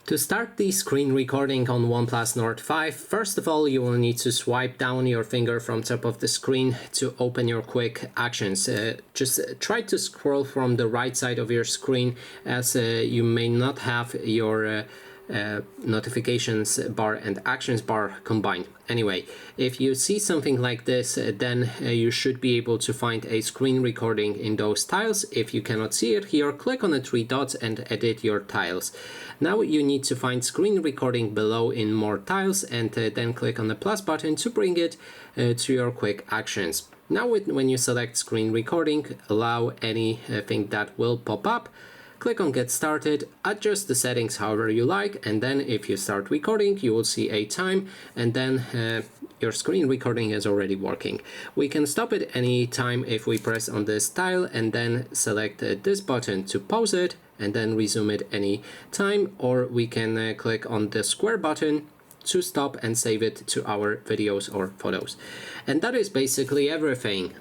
To start the screen recording on OnePlus Nord 5, first of all you will need to swipe down your finger from top of the screen to open your quick actions. Just try to scroll from the right side of your screen, as you may not have your notifications bar and actions bar combined. Anyway, if you see something like this, then you should be able to find a screen recording in those tiles. If you cannot see it here, click on the three dots and edit your tiles. Now you need to find screen recording below in more tiles, and then click on the plus button to bring it to your quick actions. Now when you select screen recording, allow anything that will pop up. Click on Get Started, adjust the settings however you like, and then if you start recording you will see a time, and then your screen recording is already working. We can stop it any time if we press on this tile and then select this button to pause it and then resume it any time, or we can click on the square button to stop and save it to our videos or photos. And that is basically everything.